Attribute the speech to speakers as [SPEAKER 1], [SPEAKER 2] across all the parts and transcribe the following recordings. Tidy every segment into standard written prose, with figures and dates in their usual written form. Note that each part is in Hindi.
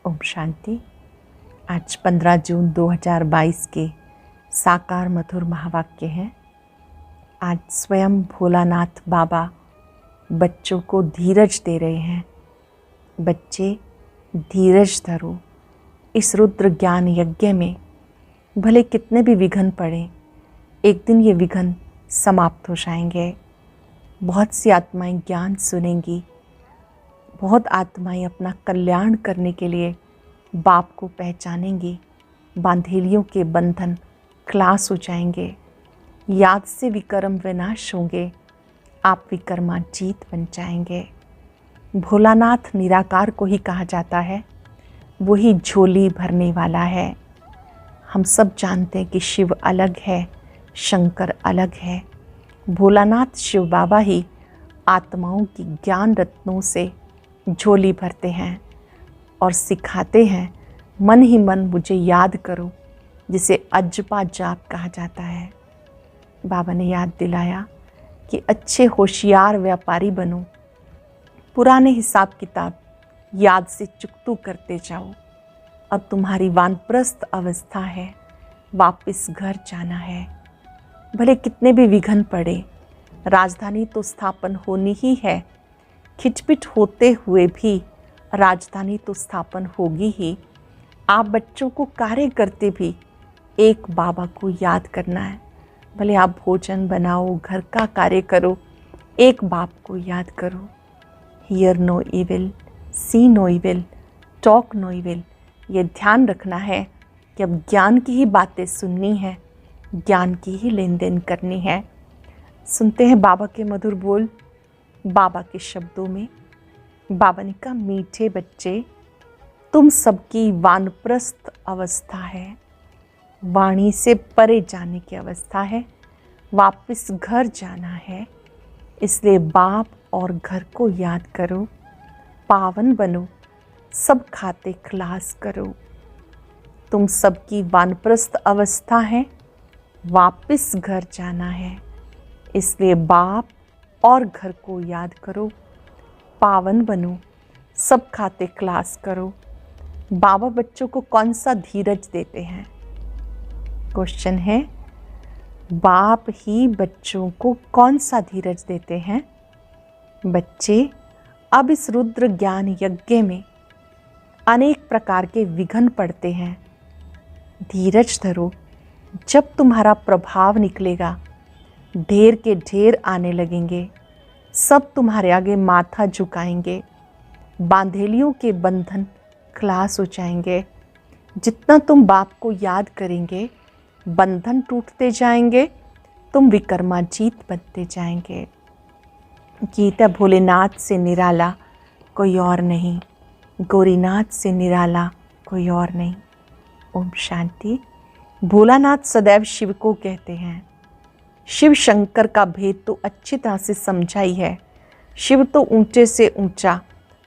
[SPEAKER 1] ओम शांति। आज 15 जून 2022 के साकार मधुर महावाक्य हैं। आज स्वयं भोलानाथ बाबा बच्चों को धीरज दे रहे हैं। बच्चे, धीरज धरो। इस रुद्र ज्ञान यज्ञ में भले कितने भी विघ्न पड़े, एक दिन ये विघ्न समाप्त हो जाएंगे। बहुत सी आत्माएं ज्ञान सुनेंगी, बहुत आत्माएं अपना कल्याण करने के लिए बाप को पहचानेंगी। बांधेलियों के बंधन खलास हो जाएंगे। याद से विकर्म विनाश होंगे। आप विकर्माजीत बन जाएंगे। भोलानाथ निराकार को ही कहा जाता है, वही झोली भरने वाला है। हम सब जानते हैं कि शिव अलग है, शंकर अलग है। भोलानाथ शिव बाबा ही आत्माओं की ज्ञान रत्नों से झोली भरते हैं और सिखाते हैं, मन ही मन मुझे याद करो, जिसे अजपा जाप कहा जाता है। बाबा ने याद दिलाया कि अच्छे होशियार व्यापारी बनो, पुराने हिसाब किताब याद से चुकतू करते जाओ। अब तुम्हारी वानप्रस्थ अवस्था है, वापस घर जाना है। भले कितने भी विघ्न पड़े, राजधानी तो स्थापन होनी ही है। खिचपिट होते हुए भी राजधानी तो स्थापन होगी ही। आप बच्चों को कार्य करते भी एक बाबा को याद करना है। भले आप भोजन बनाओ, घर का कार्य करो, एक बाप को याद करो। Hear no evil, see no evil, talk no evil. ये ध्यान रखना है कि अब ज्ञान की ही बातें सुननी है, ज्ञान की ही लेन देन करनी है। सुनते हैं बाबा के मधुर बोल, बाबा के शब्दों में। बाबा ने कहा, मीठे बच्चे, तुम सबकी वानप्रस्थ अवस्था है, वाणी से परे जाने की अवस्था है, वापस घर जाना है। इसलिए बाप और घर को याद करो, पावन बनो, सब खाते खलास करो। तुम सबकी वानप्रस्थ अवस्था है, वापस घर जाना है। इसलिए बाप और घर को याद करो, पावन बनो, सब खाते खलास करो। बाबा बच्चों को कौन सा धीरज देते हैं? क्वेश्चन है, बाप ही बच्चों को कौन सा धीरज देते हैं? बच्चे, अब इस रुद्र ज्ञान यज्ञ में अनेक प्रकार के विघ्न पड़ते हैं। धीरज धरो। जब तुम्हारा प्रभाव निकलेगा, ढेर के ढेर आने लगेंगे। सब तुम्हारे आगे माथा झुकाएंगे। बांधेलियों के बंधन खलास हो जाएंगे। जितना तुम बाप को याद करेंगे, बंधन टूटते जाएंगे, तुम विकर्माजीत बनते जाएंगे। गीता, भोलेनाथ से निराला कोई और नहीं, गौरीनाथ से निराला कोई और नहीं। ओम शांति। भोलानाथ सदैव शिव को कहते हैं। शिव शंकर का भेद तो अच्छी तरह से समझा ही है। शिव तो ऊंचे से ऊंचा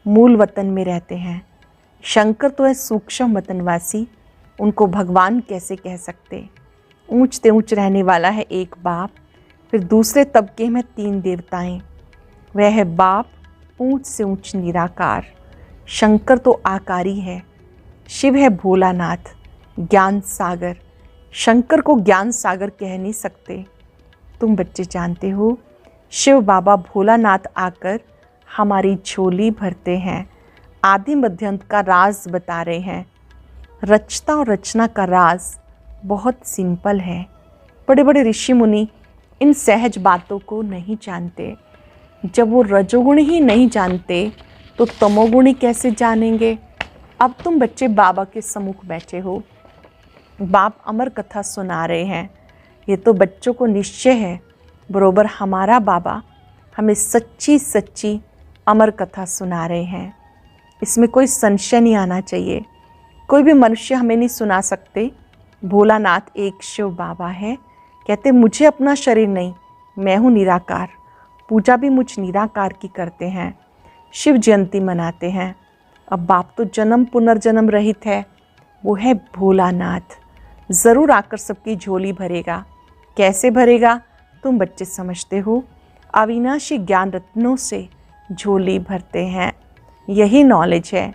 [SPEAKER 1] मूल वतन में रहते हैं। शंकर तो है सूक्ष्म वतनवासी, उनको भगवान कैसे कह सकते। ऊंच ते ऊंच रहने वाला है एक बाप, फिर दूसरे तबके में 3 देवताएं। वह है बाप, ऊंच से ऊंच निराकार। शंकर तो आकारी है। शिव है भोलानाथ, ज्ञान सागर। शंकर को ज्ञान सागर कह नहीं सकते। तुम बच्चे जानते हो, शिव बाबा भोलानाथ आकर हमारी झोली भरते हैं। आदि मध्यंत का राज बता रहे हैं। रचता और रचना का राज बहुत सिंपल है। बड़े बड़े ऋषि मुनि इन सहज बातों को नहीं जानते। जब वो रजोगुण ही नहीं जानते तो तमोगुणी कैसे जानेंगे? अब तुम बच्चे बाबा के सम्मुख बैठे हो, बाप अमर कथा सुना रहे हैं। ये तो बच्चों को निश्चय है, बरोबर हमारा बाबा हमें सच्ची सच्ची अमर कथा सुना रहे हैं। इसमें कोई संशय नहीं आना चाहिए। कोई भी मनुष्य हमें नहीं सुना सकते। भोलानाथ एक शिव बाबा है। कहते, मुझे अपना शरीर नहीं, मैं हूँ निराकार। पूजा भी मुझ निराकार की करते हैं। शिव जयंती मनाते हैं। अब बाप तो जन्म पुनर्जन्म रहित है, वो है भोलानाथ। ज़रूर आकर सबकी झोली भरेगा। कैसे भरेगा? तुम बच्चे समझते हो। अविनाशी ज्ञान रत्नों से झोली भरते हैं। यही नॉलेज है।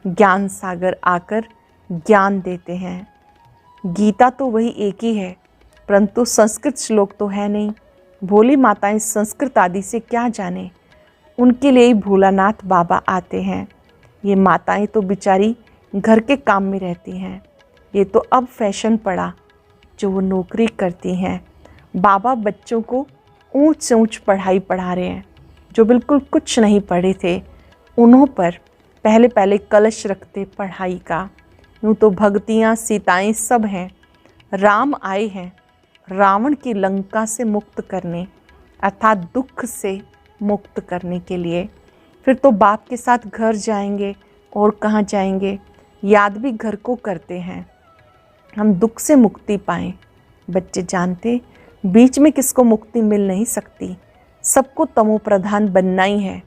[SPEAKER 1] ज्ञान सागर आकर ज्ञान देते हैं। गीता तो वही एक ही है, परंतु संस्कृत श्लोक तो है नहीं। भोली माताएं संस्कृत आदि से क्या जाने, उनके लिए ही भोलानाथ बाबा आते हैं। ये माताएं तो बेचारी घर के काम में रहती हैं, ये तो अब फैशन पड़ा जो वो नौकरी करती हैं। बाबा बच्चों को ऊंच से ऊंच पढ़ाई पढ़ा रहे हैं। जो बिल्कुल कुछ नहीं पढ़े थे उन्हों पर पहले पहले कलश रखते पढ़ाई का। यूँ तो भक्तियाँ सीताएं सब हैं। राम आए हैं रावण की लंका से मुक्त करने, अर्थात दुख से मुक्त करने के लिए। फिर तो बाप के साथ घर जाएंगे और कहाँ जाएंगे, याद भी घर को करते हैं। हम दुख से मुक्ति पाएं। बच्चे जानते बीच में किसको मुक्ति मिल नहीं सकती, सबको तमो प्रधान बनना ही है।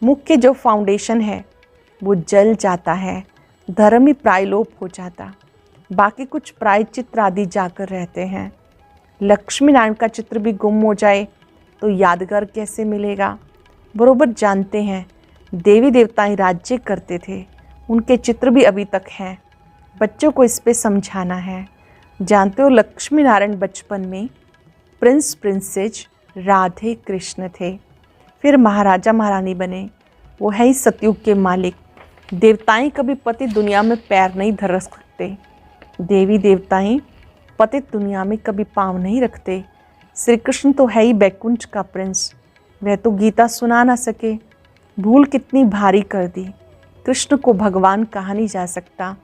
[SPEAKER 1] मुख्य जो फाउंडेशन है वो जल जाता है, धर्म ही प्रायलोप हो जाता, बाकी कुछ प्रायचित्र आदि जाकर रहते हैं। लक्ष्मी नारायण का चित्र भी गुम हो जाए तो यादगार कैसे मिलेगा। बरोबर जानते हैं देवी देवताएं राज्य करते थे, उनके चित्र भी अभी तक हैं। बच्चों को इस पे समझाना है। जानते हो लक्ष्मी नारायण बचपन में प्रिंस प्रिंसेस राधे कृष्ण थे, फिर महाराजा महारानी बने। वो है ही सतयुग के मालिक। देवताएं कभी पतित दुनिया में पैर नहीं धर सकते, देवी देवताएं पतित दुनिया में कभी पाँव नहीं रखते। श्री कृष्ण तो है ही बैकुंठ का प्रिंस, वह तो गीता सुना ना सके। भूल कितनी भारी कर दी, कृष्ण को भगवान कहा नहीं जा सकता,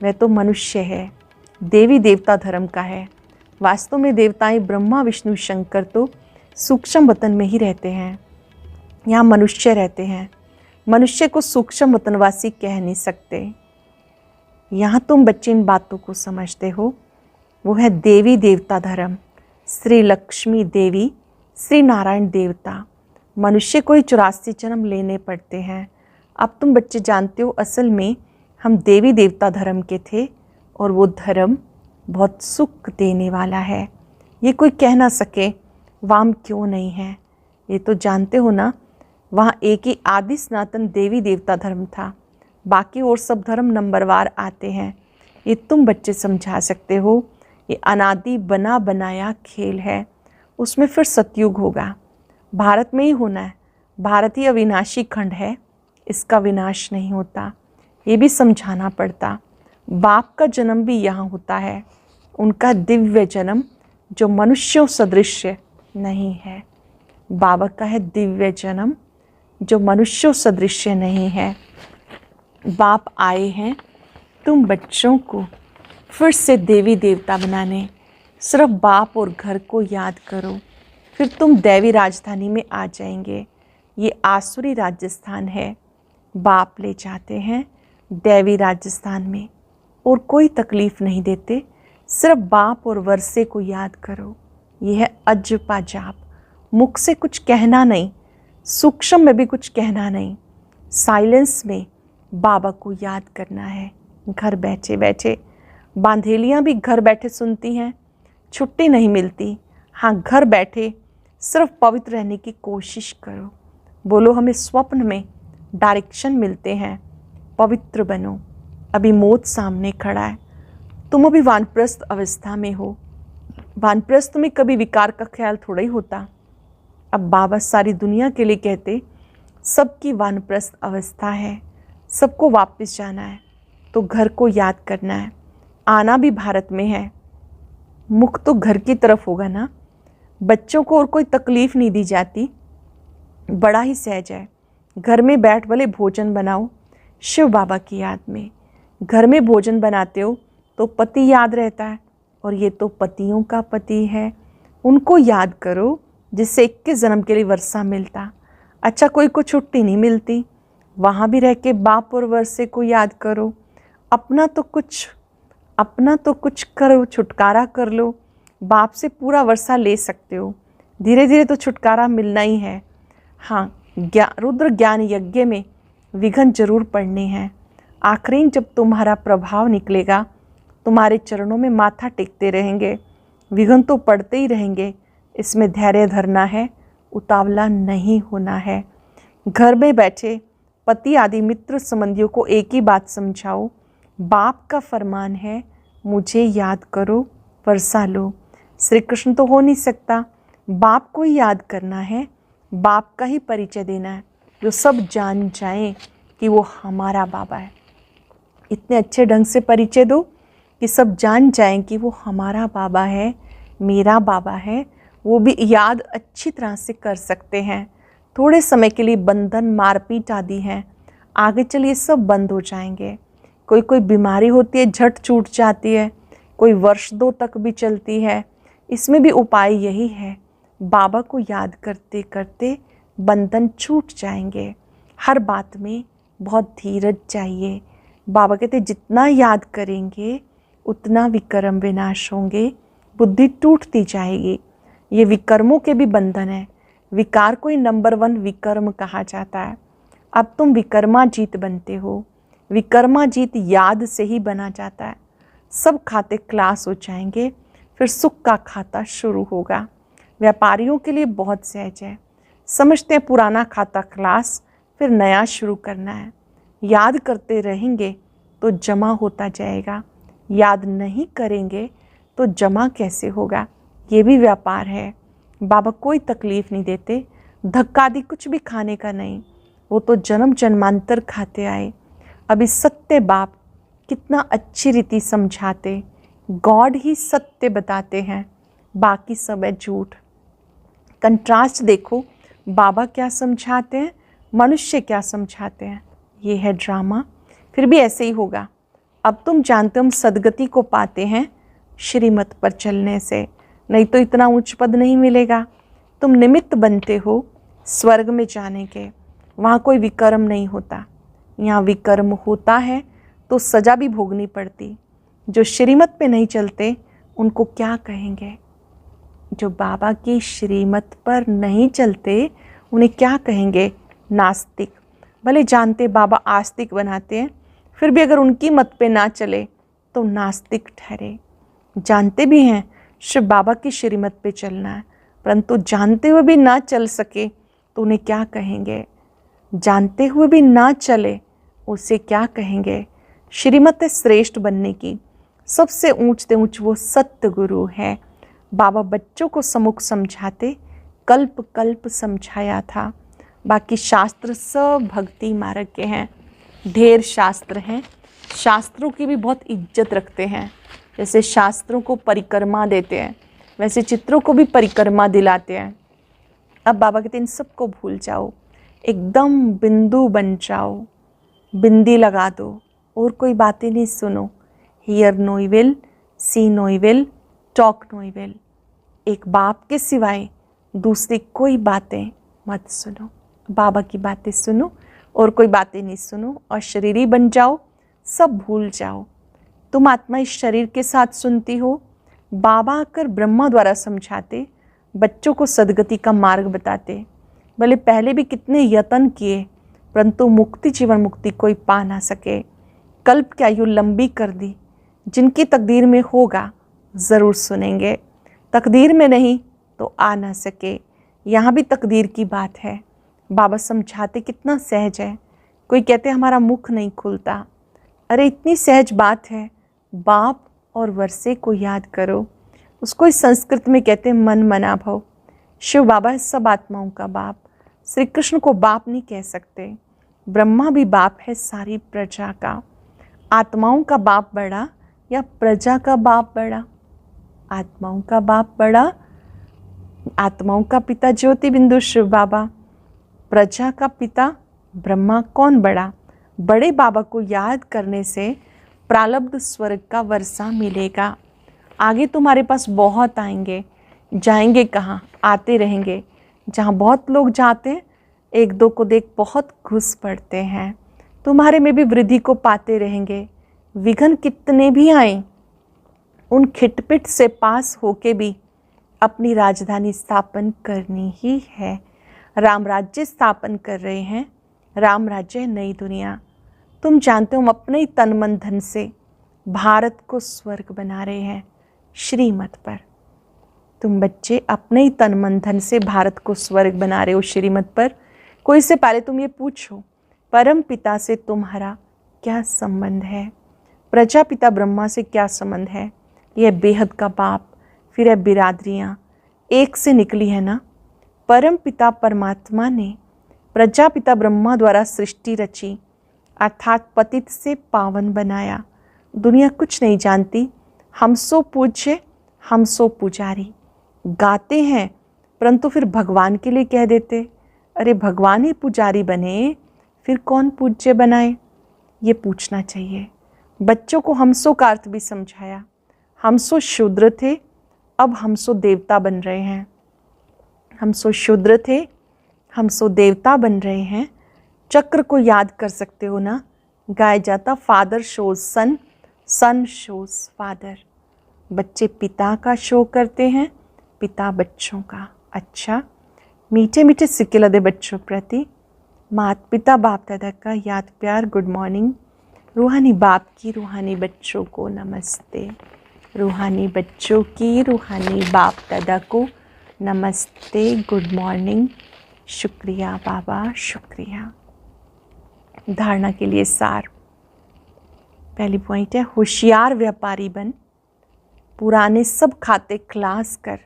[SPEAKER 1] वह तो मनुष्य है, देवी देवता धर्म का है। वास्तव में देवताएं ब्रह्मा विष्णु शंकर तो सूक्ष्म वतन में ही रहते हैं, यहाँ मनुष्य रहते हैं। मनुष्य को सूक्ष्म वतनवासी कह नहीं सकते। यहाँ तुम बच्चे इन बातों को समझते हो। वो है देवी देवता धर्म। श्री लक्ष्मी देवी, श्री नारायण देवता। मनुष्य को ही 84 जन्म लेने पड़ते हैं। अब तुम बच्चे जानते हो असल में हम देवी देवता धर्म के थे, और वो धर्म बहुत सुख देने वाला है। ये कोई कह ना सके वाम क्यों नहीं है। ये तो जानते हो ना, वहाँ एक ही आदि सनातन देवी देवता धर्म था, बाकी और सब धर्म नंबरवार आते हैं। ये तुम बच्चे समझा सकते हो। ये अनादि बना बनाया खेल है, उसमें फिर सतयुग होगा। भारत में ही होना है, भारत ही अविनाशी खंड है, इसका विनाश नहीं होता। ये भी समझाना पड़ता। बाप का जन्म भी यहाँ होता है, उनका दिव्य जन्म जो मनुष्यों सदृश नहीं है। बाबा का है दिव्य जन्म जो मनुष्यों सदृश नहीं है। बाप आए हैं तुम बच्चों को फिर से देवी देवता बनाने। सिर्फ बाप और घर को याद करो, फिर तुम दैवी राजधानी में आ जाएंगे। ये आसुरी राजस्थान है, बाप ले जाते हैं दैवी राजस्थान में, और कोई तकलीफ़ नहीं देते। सिर्फ बाप और वर्षे को याद करो। ये है अजपा जाप। मुख से कुछ कहना नहीं, सूक्ष्म में भी कुछ कहना नहीं, साइलेंस में बाबा को याद करना है। घर बैठे बैठे बांधेलियाँ भी घर बैठे सुनती हैं, छुट्टी नहीं मिलती। हाँ, घर बैठे सिर्फ पवित्र रहने की कोशिश करो। बोलो हमें स्वप्न में डायरेक्शन मिलते हैं, पवित्र बनो। अभी मौत सामने खड़ा है, तुम अभी वानप्रस्थ अवस्था में हो। वानप्रस्थ में कभी विकार का ख्याल थोड़ा ही होता। अब बाबा सारी दुनिया के लिए कहते सबकी वानप्रस्थ अवस्था है, सबको वापस जाना है, तो घर को याद करना है। आना भी भारत में है, मुख तो घर की तरफ होगा ना। बच्चों को और कोई तकलीफ़ नहीं दी जाती, बड़ा ही सहज है। घर में बैठ भले भोजन बनाओ शिव बाबा की याद में। घर में भोजन बनाते हो तो पति याद रहता है, और ये तो पतियों का पति है, उनको याद करो जिससे 21 जन्म के लिए वर्षा मिलता। अच्छा, कोई को छुट्टी नहीं मिलती, वहाँ भी रह के बाप और वर्षे को याद करो। अपना तो कुछ करो, छुटकारा कर लो। बाप से पूरा वर्षा ले सकते हो, धीरे धीरे तो छुटकारा मिलना ही है। हाँ, रुद्र ज्ञान यज्ञ में विघ्न जरूर पड़ने हैं। आखिरी जब तुम्हारा प्रभाव निकलेगा, तुम्हारे चरणों में माथा टेकते रहेंगे। विघ्न तो पड़ते ही रहेंगे, इसमें धैर्य धरना है, उतावला नहीं होना है। घर में बैठे पति आदि मित्र संबंधियों को एक ही बात समझाओ। बाप का फरमान है, मुझे याद करो, वर्षा लो। श्री कृष्ण तो हो नहीं सकता, बाप को ही याद करना है, बाप का ही परिचय देना है, जो सब जान जाएं कि वो हमारा बाबा है। इतने अच्छे ढंग से परिचय दो कि सब जान जाएं कि वो हमारा बाबा है, मेरा बाबा है। वो भी याद अच्छी तरह से कर सकते हैं। थोड़े समय के लिए बंधन मारपीट आदि हैं, आगे चलिए सब बंद हो जाएंगे। कोई कोई बीमारी होती है, झट छूट जाती है, कोई वर्ष 2 तक भी चलती है। इसमें भी उपाय यही है, बाबा को याद करते करते बंधन छूट जाएंगे। हर बात में बहुत धीरज चाहिए। बाबा कहते जितना याद करेंगे उतना विकर्म विनाश होंगे, बुद्धि टूटती जाएगी। ये विकर्मों के भी बंधन है। विकार को ही नंबर 1 विकर्म कहा जाता है। अब तुम विकर्माजीत बनते हो। विकर्माजीत याद से ही बना जाता है। सब खाते क्लास हो जाएंगे, फिर सुख का खाता शुरू होगा। व्यापारियों के लिए बहुत सहज है, समझते हैं पुराना खाता क्लास, फिर नया शुरू करना है। याद करते रहेंगे तो जमा होता जाएगा, याद नहीं करेंगे तो जमा कैसे होगा। ये भी व्यापार है। बाबा कोई तकलीफ नहीं देते, धक्का आदि कुछ भी खाने का नहीं। वो तो जन्म जन्मांतर खाते आए। अभी सत्य बाप कितना अच्छी रीति समझाते, गॉड ही सत्य बताते हैं, बाकी सब है झूठ। कंट्रास्ट देखो, बाबा क्या समझाते हैं, मनुष्य क्या समझाते हैं। ये है ड्रामा, फिर भी ऐसे ही होगा। अब तुम जानते हो हम सदगति को पाते हैं श्रीमत पर चलने से, नहीं तो इतना उच्च पद नहीं मिलेगा। तुम निमित्त बनते हो स्वर्ग में जाने के, वहाँ कोई विकर्म नहीं होता। यहाँ विकर्म होता है तो सजा भी भोगनी पड़ती। जो श्रीमत पे नहीं चलते उनको क्या कहेंगे? जो बाबा की श्रीमत पर नहीं चलते उन्हें क्या कहेंगे? नास्तिक। भले जानते बाबा आस्तिक बनाते हैं, फिर भी अगर उनकी मत पे ना चले तो नास्तिक ठहरे। जानते भी हैं शिव बाबा की श्रीमत पे चलना है, परंतु जानते हुए भी ना चल सके तो उन्हें क्या कहेंगे? जानते हुए भी ना चले उसे क्या कहेंगे? श्रीमत है श्रेष्ठ बनने की, सबसे ऊंच से ऊंच वो सत्य गुरु है। बाबा बच्चों को सम्मुख समझाते, कल्प कल्प समझाया था। बाकी शास्त्र सब भक्ति मार्ग के हैं। ढेर शास्त्र हैं, शास्त्रों की भी बहुत इज्जत रखते हैं। जैसे शास्त्रों को परिक्रमा देते हैं, वैसे चित्रों को भी परिक्रमा दिलाते हैं। अब बाबा कहते हैं इन सबको भूल जाओ, एकदम बिंदु बन जाओ, बिंदी लगा दो, और कोई बातें नहीं सुनो। Hear no evil, see no evil, talk no evil. एक बाप के सिवाय दूसरी कोई बातें मत सुनो। बाबा की बातें सुनो और कोई बातें नहीं सुनो, और शरीरी बन जाओ, सब भूल जाओ। तुम आत्मा इस शरीर के साथ सुनती हो। बाबा आकर ब्रह्मा द्वारा समझाते, बच्चों को सदगति का मार्ग बताते। भले पहले भी कितने यत्न किए, परंतु मुक्ति जीवन मुक्ति कोई पा ना सके। कल्प की आयु लंबी कर दी। जिनकी तकदीर में होगा ज़रूर सुनेंगे, तकदीर में नहीं तो आ ना सके। यहाँ भी तकदीर की बात है। बाबा समझाते कितना सहज है। कोई कहते हमारा मुख नहीं खुलता, अरे इतनी सहज बात है। बाप और वर्षे को याद करो, उसको इस संस्कृत में कहते हैं मन मना भव। शिव बाबा है सब आत्माओं का बाप। श्री कृष्ण को बाप नहीं कह सकते। ब्रह्मा भी बाप है सारी प्रजा का। आत्माओं का बाप बड़ा या प्रजा का बाप बड़ा? आत्माओं का बाप बड़ा। आत्माओं का पिता ज्योति बिंदु शिव बाबा, प्रजा का पिता ब्रह्मा कौन बड़ा? बड़े बाबा को याद करने से प्रारब्ध स्वर्ग का वर्षा मिलेगा। आगे तुम्हारे पास बहुत आएंगे, जाएंगे कहाँ? आते रहेंगे। जहाँ बहुत लोग जाते हैं, एक दो को देख बहुत घुस पड़ते हैं। तुम्हारे में भी वृद्धि को पाते रहेंगे। विघ्न कितने भी आए, उन खिटपिट से पास होके भी अपनी राजधानी स्थापन करनी ही है। राम राज्य स्थापन कर रहे हैं। राम राज्य है नई दुनिया। तुम जानते हो हम अपने ही तन मन धन से भारत को स्वर्ग बना रहे हैं श्रीमत पर। तुम बच्चे अपने ही तन मन धन से भारत को स्वर्ग बना रहे हो श्रीमत पर। कोई से पहले तुम ये पूछो परम पिता से तुम्हारा क्या संबंध है? प्रजापिता ब्रह्मा से क्या संबंध है? यह बेहद का बाप, फिर है बिरादरियाँ, एक से निकली है ना। परम पिता परमात्मा ने प्रजापिता ब्रह्मा द्वारा सृष्टि रची, अर्थात पतित से पावन बनाया। दुनिया कुछ नहीं जानती, हम सो पूज्य, हम सो पुजारी। गाते हैं परंतु फिर भगवान के लिए कह देते, अरे भगवान ही पुजारी बने, फिर कौन पूज्य बनाए? ये पूछना चाहिए। बच्चों को हमसो का अर्थ भी समझाया। हमसो शूद्र थे, अब हमसो देवता बन रहे हैं। हमसो शूद्र थे, हमसो देवता बन रहे हैं। चक्र को याद कर सकते हो ना, गाया जाता फादर शोज सन, सन शोज फादर। बच्चे पिता का शो करते हैं, पिता बच्चों का। अच्छा, मीठे मीठे सिक्के लदे बच्चों प्रति माता पिता बाप दादा का याद प्यार गुड मॉर्निंग। रूहानी बाप की रूहानी बच्चों को नमस्ते। रूहानी बच्चों की रूहानी बाप दादा को नमस्ते, गुड मॉर्निंग। शुक्रिया बाबा, शुक्रिया। धारणा के लिए सार। पहली पॉइंट है, होशियार व्यापारी बन, पुराने सब खाते खलास कर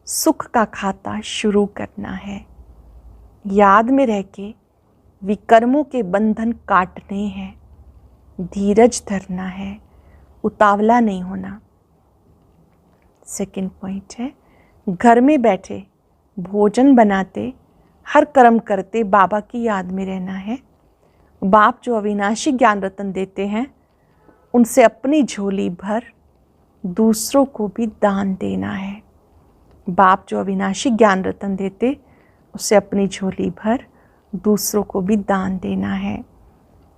[SPEAKER 1] सुख का खाता शुरू करना है। याद में रह के विकर्मों के बंधन काटने हैं, धीरज धरना है, उतावला नहीं होना। सेकंड पॉइंट है, घर में बैठे भोजन बनाते हर कर्म करते बाबा की याद में रहना है। बाप जो अविनाशी ज्ञान रतन देते हैं, उनसे अपनी झोली भर दूसरों को भी दान देना है। बाप जो अविनाशी ज्ञान रतन देते, उसे अपनी झोली भर दूसरों को भी दान देना है।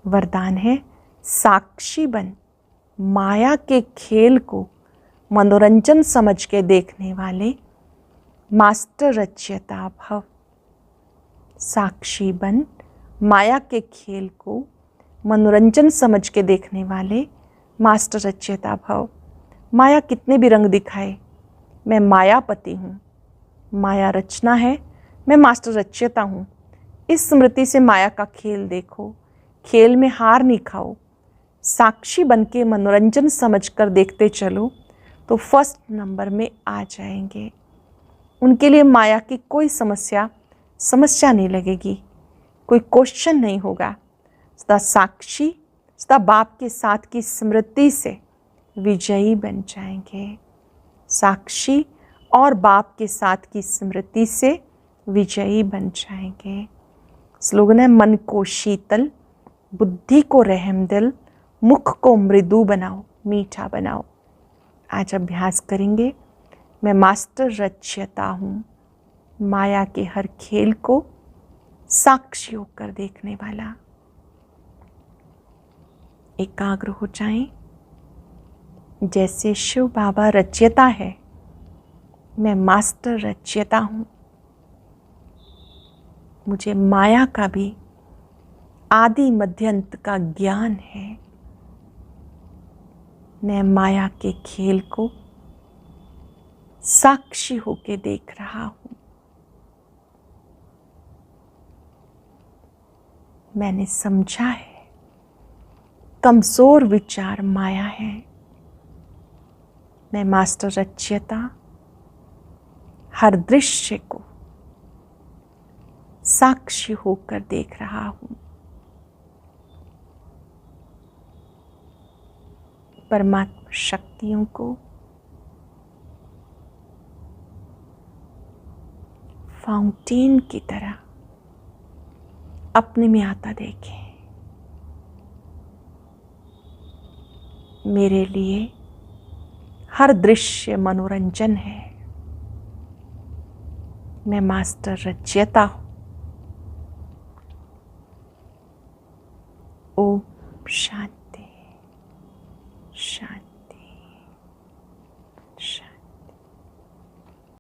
[SPEAKER 1] वरदान है, साक्षी बन, माया के खेल को मनोरंजन समझ के देखने वाले मास्टर रचयिता भव। साक्षी बन, माया के खेल को मनोरंजन समझ के देखने वाले मास्टर रचयिता भव। माया कितने भी रंग दिखाए, मैं मायापति हूँ। माया रचना है, मैं मास्टर रचयिता हूँ। इस स्मृति से माया का खेल देखो, खेल में हार नहीं खाओ। साक्षी बन के मनोरंजन समझ कर देखते चलो तो फर्स्ट नंबर में आ जाएंगे। उनके लिए माया की कोई समस्या नहीं लगेगी, कोई क्वेश्चन नहीं होगा। सदा साक्षी, सदा बाप के साथ की स्मृति से विजयी बन जाएंगे। साक्षी और बाप के साथ की स्मृति से विजयी बन जाएंगे। स्लोगन है, मन को शीतल, बुद्धि को रहमदिल, मुख को मृदु बनाओ, मीठा बनाओ। आज अभ्यास करेंगे, मैं मास्टर रचयिता हूँ, माया के हर खेल को साक्षी होकर देखने वाला। एकाग्र हो जाएं, जैसे शिव बाबा रचयिता है, मैं मास्टर रचयिता हूँ। मुझे माया का भी आदि मध्यंत का ज्ञान है। मैं माया के खेल को साक्षी होके देख रहा हूँ। मैंने समझा है, कमजोर विचार माया है। मैं मास्टर रचयिता हर दृश्य को साक्षी होकर देख रहा हूँ। परमात्मा शक्तियों को फाउंटेन की तरह अपने में आता देखें। मेरे लिए हर दृश्य मनोरंजन है। मैं मास्टर रचयिता हूँ। ओम शांति।